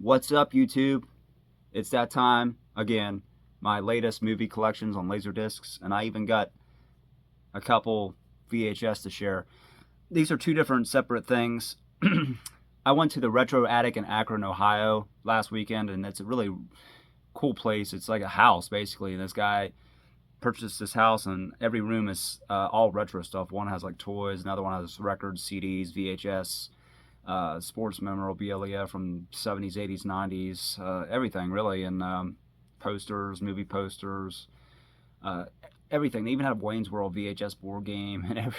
What's up, YouTube? It's that time again. My latest movie collections on laserdiscs, and I even got a couple VHS to share. These are two different separate things. I went to the Retro Attic in Akron, Ohio last weekend, and it's a really cool place. It's like a house, basically. And this guy purchased this house, and every room is all retro stuff. One has like toys, another one has records, CDs, VHS, sports memorabilia from 70s, 80s, 90s, everything really, and posters, movie posters, uh, everything. They even had a Wayne's World VHS board game, and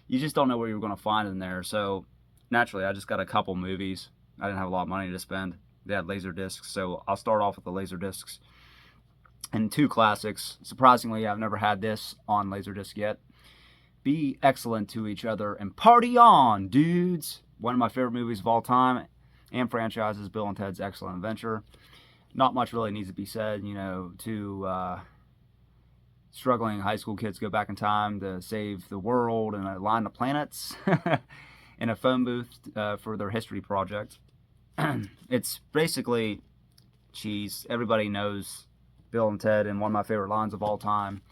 you just don't know what you're going to find in there. So naturally, I just got a couple movies. I didn't have a lot of money to spend. They had laser discs, so I'll start off with the laser discs and two classics. Surprisingly, I've never had this on laserdisc yet. Be excellent to each other and party on, dudes. One of my favorite movies of all time and franchises, Bill and Ted's Excellent Adventure. Not much really needs to be said, two struggling high school kids go back in time to save the world and align the planets in a phone booth for their history project. It's basically cheese. Everybody knows Bill and Ted, and one of my favorite lines of all time.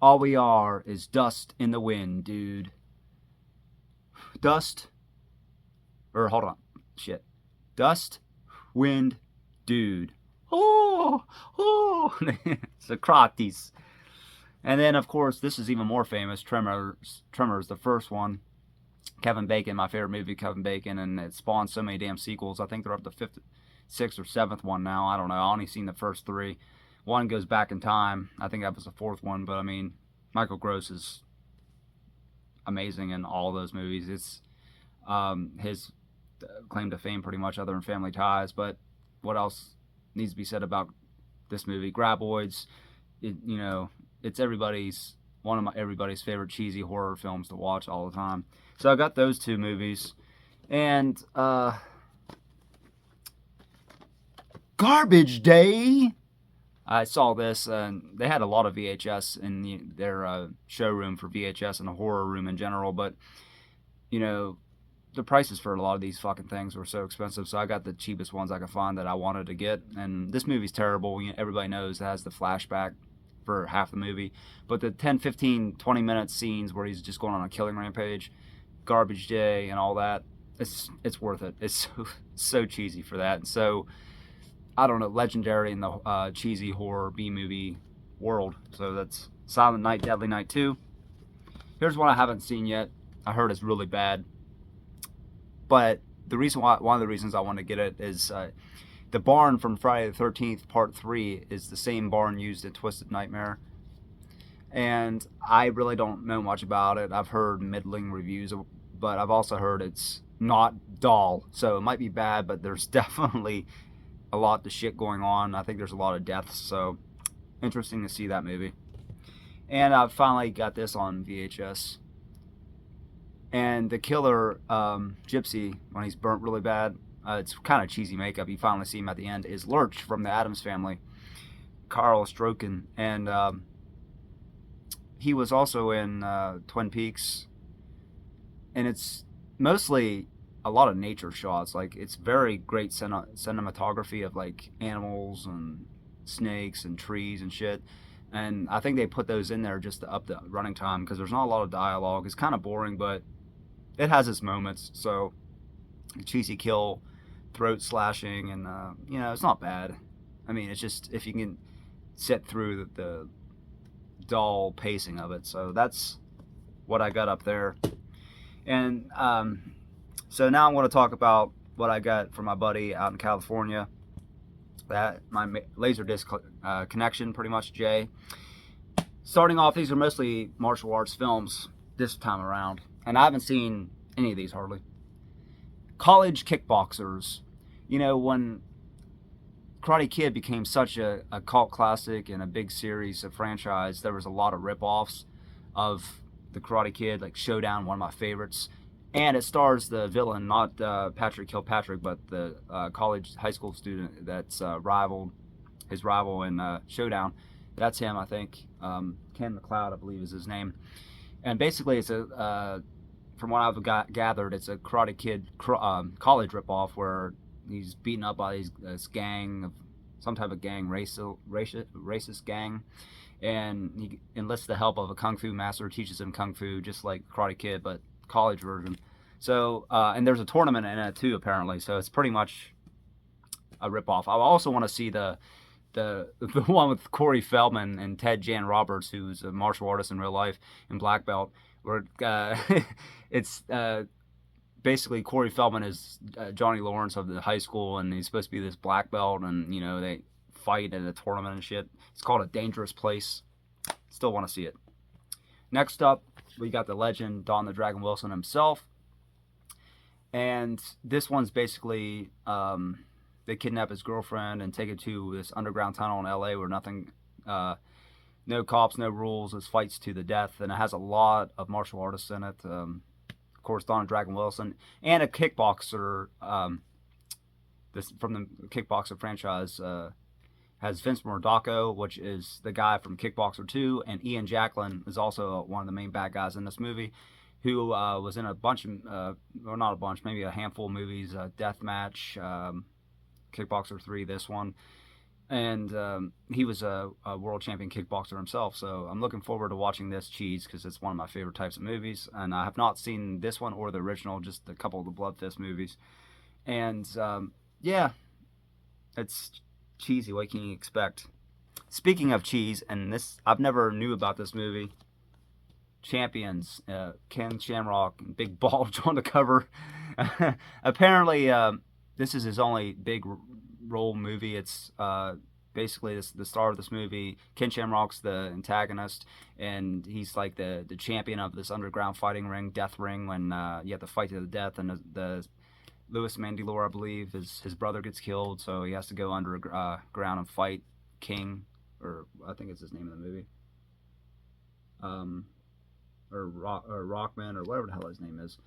All we are is dust in the wind, dude. Dust, or hold on, shit. Dust, wind, dude. Oh, Socrates. And then, of course, this is even more famous, Tremors, the first one. Kevin Bacon, my favorite movie, Kevin Bacon, and it spawned so many damn sequels. I think they're up to fifth, sixth, or seventh one now. I don't know. I only seen the first three. One goes back in time. I think that was the fourth one. But I mean, Michael Gross is amazing in all those movies. It's his claim to fame, pretty much, other than Family Ties. But what else needs to be said about this movie? Graboids. It's everybody's favorite cheesy horror films to watch all the time. So I got those two movies, and Garbage Day. I saw this, and they had a lot of VHS in their showroom for VHS and the horror room in general. But the prices for a lot of these fucking things were so expensive, so I got the cheapest ones I could find that I wanted to get. And this movie's terrible. Everybody knows it has the flashback for half the movie, but the 10, 15, 20 minute scenes where he's just going on a killing rampage, Garbage Day and all that, it's worth it. It's so cheesy for that. And so, I don't know, legendary in the cheesy horror B-movie world. So that's Silent Night, Deadly Night 2. Here's one I haven't seen yet. I heard it's really bad. But one of the reasons I want to get it is the barn from Friday the 13th Part 3 is the same barn used in Twisted Nightmare. And I really don't know much about it. I've heard middling reviews, but I've also heard it's not dull. So it might be bad, but there's definitely a lot of shit going on. I think there's a lot of deaths, so interesting to see that movie. And I've finally got this on VHS. And the killer, Gypsy, when he's burnt really bad, it's kind of cheesy makeup. You finally see him at the end, is Lurch from the Addams Family, Carl Stroken. And he was also in Twin Peaks. And it's mostly a lot of nature shots. Like, it's very great cinematography of like animals and snakes and trees and shit. And I think they put those in there just to up the running time, because there's not a lot of dialogue. It's kind of boring, but it has its moments. So cheesy kill, throat slashing, and it's not bad. I mean, it's just if you can sit through the dull pacing of it. So that's what I got up there. And so now I'm going to talk about what I got from my buddy out in California. That my Laserdisc connection, pretty much, Jay. Starting off, these are mostly martial arts films this time around, and I haven't seen any of these hardly. College Kickboxers. When Karate Kid became such a cult classic and a big series, a franchise, there was a lot of rip-offs of the Karate Kid, like Showdown, one of my favorites. And it stars the villain, not Patrick Kilpatrick, but the high school student that's his rival in Showdown. That's him, I think. Ken McLeod, I believe, is his name. And basically, it's from what I've gathered, it's a Karate Kid college ripoff where he's beaten up by this gang of some type of gang, racist gang, and he enlists the help of a kung fu master, teaches him kung fu just like Karate Kid, but college version. So and there's a tournament in it too, apparently. So it's pretty much a ripoff. I also want to see the one with Corey Feldman and Ted Jan Roberts, who's a martial artist in real life and black belt, where it's basically Corey Feldman is Johnny Lawrence of the high school, and he's supposed to be this black belt, and they fight in a tournament and shit. It's called A Dangerous Place. Still want to see it. Next up, we got the legend Don the Dragon Wilson himself, and this one's basically they kidnap his girlfriend and take her to this underground tunnel in LA where nothing, no cops, no rules. It's fights to the death, and it has a lot of martial artists in it. Of course, Don Dragon Wilson and a kickboxer. This from the kickboxer franchise has Vince Mordaco, which is the guy from Kickboxer 2, and Ian Jacklin is also one of the main bad guys in this movie, who was in a bunch of, or not a bunch, maybe a handful of movies, Deathmatch, Kickboxer 3, this one, and he was a world champion kickboxer himself. So I'm looking forward to watching this cheese because it's one of my favorite types of movies, and I have not seen this one or the original, just a couple of the Blood Fist movies, and yeah, it's cheesy. What can you expect? Speaking of cheese, and this I've never knew about this movie. Champions, Ken Shamrock, big bulge on the cover. Apparently, this is his only big role movie. It's basically the star of this movie. Ken Shamrock's the antagonist, and he's like the champion of this underground fighting ring, death ring, when you have to fight to the death. And the Louis Mandylor, I believe, his brother gets killed, so he has to go underground and fight King, or I think it's his name in the movie. Or Rockman, or whatever the hell his name is.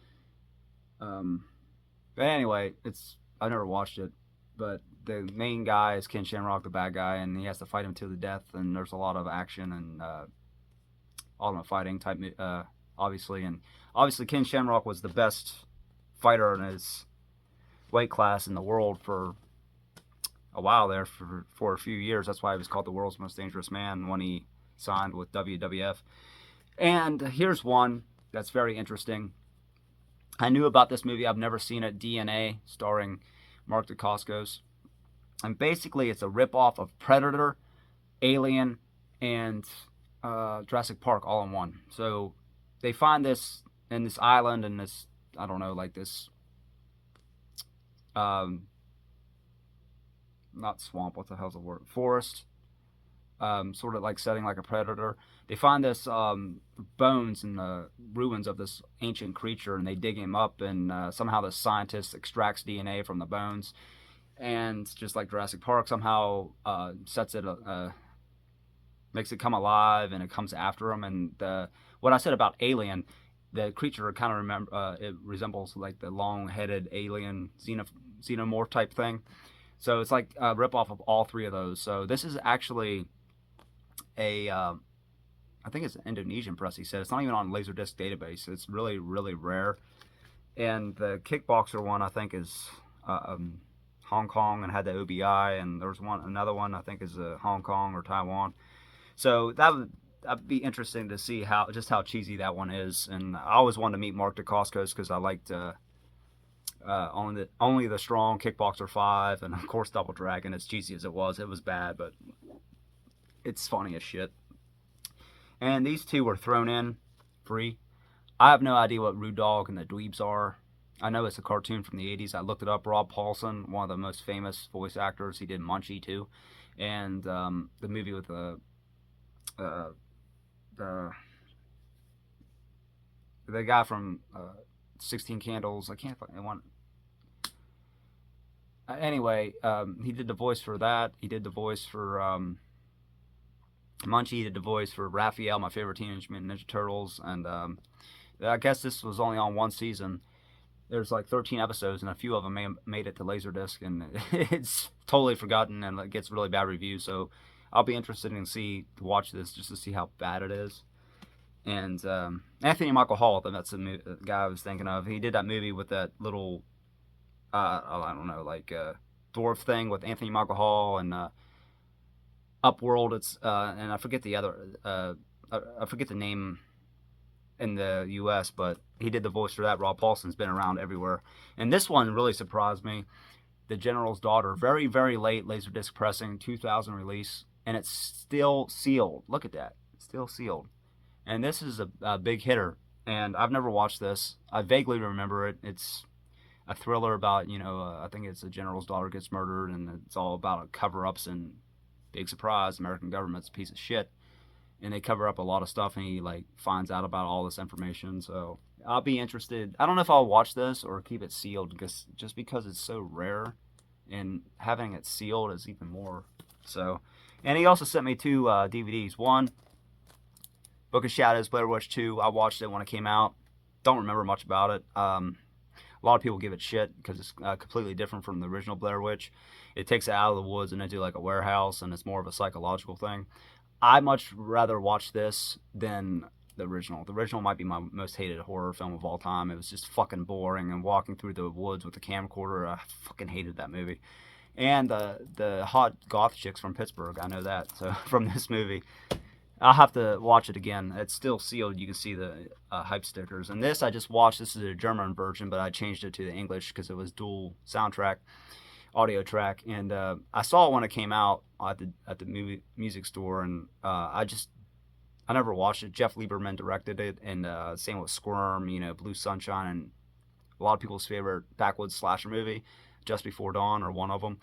But anyway, I never watched it, but the main guy is Ken Shamrock, the bad guy, and he has to fight him to the death, and there's a lot of action and ultimate fighting type, obviously. And obviously Ken Shamrock was the best fighter in his weight class in the world for a while there, for a few years. That's why he was called the world's most dangerous man when he signed with WWF. And here's one that's very interesting. I knew about this movie. I've never seen it. DNA, starring Mark Dacascos. And basically, it's a ripoff of Predator, Alien, and Jurassic Park all in one. So they find this in this island, and this, I don't know, like this, not swamp, what the hell's the word? Forest. Sort of like setting like a predator. They find this bones in the ruins of this ancient creature, and they dig him up, and somehow the scientist extracts DNA from the bones, and just like Jurassic Park, somehow sets it, makes it come alive, and it comes after him. And what I said about Alien, the creature kind of it resembles like the long-headed alien xenomorph type thing. So it's like a ripoff of all three of those. So this is actually I think it's an Indonesian press, he said. It's not even on laserdisc database. It's really, really rare. And the Kickboxer one, I think, is Hong Kong and had the OBI, and there's another one I think is Hong Kong or Taiwan. So that'd be interesting to see how cheesy that one is. And I always wanted to meet Mark Dacascos because I liked only the Strong, Kickboxer 5, and of course Double Dragon. As cheesy as it was bad, but it's funny as shit. And these two were thrown in free. I have no idea what Rude Dog and the Dweebs are. I know it's a cartoon from the 80s. I looked it up. Rob Paulson, one of the most famous voice actors. He did Munchie too. And the movie with the guy from 16 Candles. I can't find one. Anyway, he did the voice for that. He did the voice for Munchie. Did the voice for Raphael, my favorite Teenage Mutant Ninja Turtles. And I guess this was only on one season. There's like 13 episodes, and a few of them made it to Laserdisc, and it's totally forgotten, and it gets really bad reviews. So I'll be interested to watch this just to see how bad it is. And Anthony Michael Hall, that's the guy I was thinking of. He did that movie with that little I don't know, like dwarf thing with Anthony Michael Hall and Upworld. It's and I forget the other. I forget the name in the U.S., but he did the voice for that. Rob Paulson's been around everywhere, and this one really surprised me. The General's Daughter, very very late laserdisc pressing, 2000 release, and it's still sealed. Look at that, it's still sealed. And this is a big hitter. And I've never watched this. I vaguely remember it. It's a thriller about, I think it's a general's daughter gets murdered, and it's all about cover-ups and big surprise, American government's a piece of shit, and they cover up a lot of stuff, and he like finds out about all this information. So I'll be interested. I don't know if I'll watch this or keep it sealed, because just because it's so rare, and having it sealed is even more. So, and he also sent me two DVDs. One, Book of Shadows, Blair Witch 2. I watched it when it came out. Don't remember much about it. A lot of people give it shit because it's completely different from the original Blair Witch. It takes it out of the woods and into like a warehouse, and it's more of a psychological thing. I much rather watch this than the original. The original might be my most hated horror film of all time. It was just fucking boring, and walking through the woods with the camcorder, I fucking hated that movie. And the hot goth chicks from Pittsburgh, I know that. So from this movie, I'll have to watch it again. It's still sealed. You can see the hype stickers. And this I just watched. This is a German version, but I changed it to the English because it was dual soundtrack, audio track. And I saw it when it came out at the music store, and I never watched it. Jeff Lieberman directed it, and same with Squirm, Blue Sunshine, and a lot of people's favorite backwoods slasher movie, Just Before Dawn, or one of them.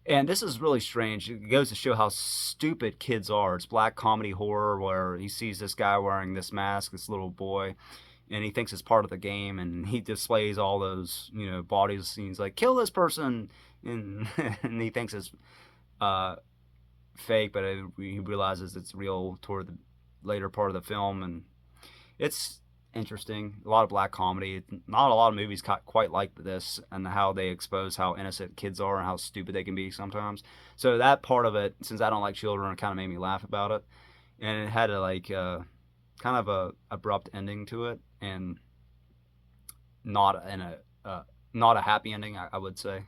And this is really strange. It goes to show how stupid kids are. It's black comedy horror where he sees this guy wearing this mask, this little boy, and he thinks it's part of the game, and he displays all those, bodies. He's like, kill this person, and, and he thinks it's fake, but he realizes it's real toward the later part of the film, and it's interesting. A lot of black comedy. Not a lot of movies quite like this, and how they expose how innocent kids are and how stupid they can be sometimes. So that part of it, since I don't like children, it kind of made me laugh about it. And it had kind of a abrupt ending to it, and not a happy ending, I would say.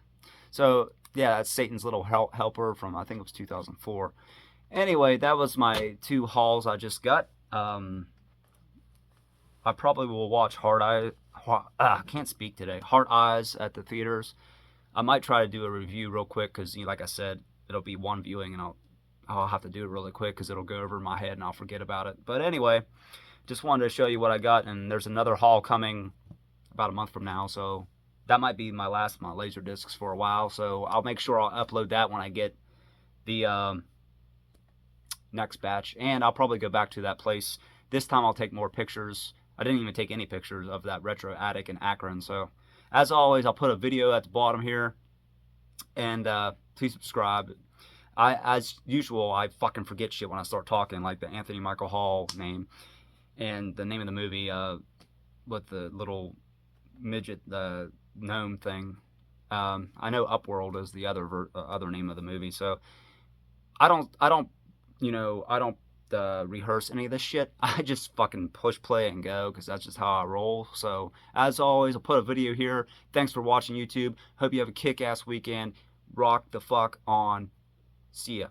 So yeah, that's Satan's Little Helper from, I think it was 2004. Anyway, that was my two hauls I just got. I probably will watch I can't speak today. Heart Eyes at the theaters. I might try to do a review real quick because, like I said, it'll be one viewing, and I'll have to do it really quick because it'll go over my head and I'll forget about it. But anyway, just wanted to show you what I got, and there's another haul coming about a month from now, so that might be my last of my laser discs for a while. So I'll make sure I'll upload that when I get the next batch, and I'll probably go back to that place. This time I'll take more pictures. I didn't even take any pictures of that retro attic in Akron. So, as always, I'll put a video at the bottom here, and please subscribe. As usual, I fucking forget shit when I start talking, like the Anthony Michael Hall name and the name of the movie with the little midget, the gnome thing. I know Upworld is the other name of the movie. So I don't rehearse any of this shit. I just fucking push play and go, because that's just how I roll. So as always, I'll put a video here. Thanks for watching, YouTube. Hope you have a kick-ass weekend. Rock the fuck on. See ya.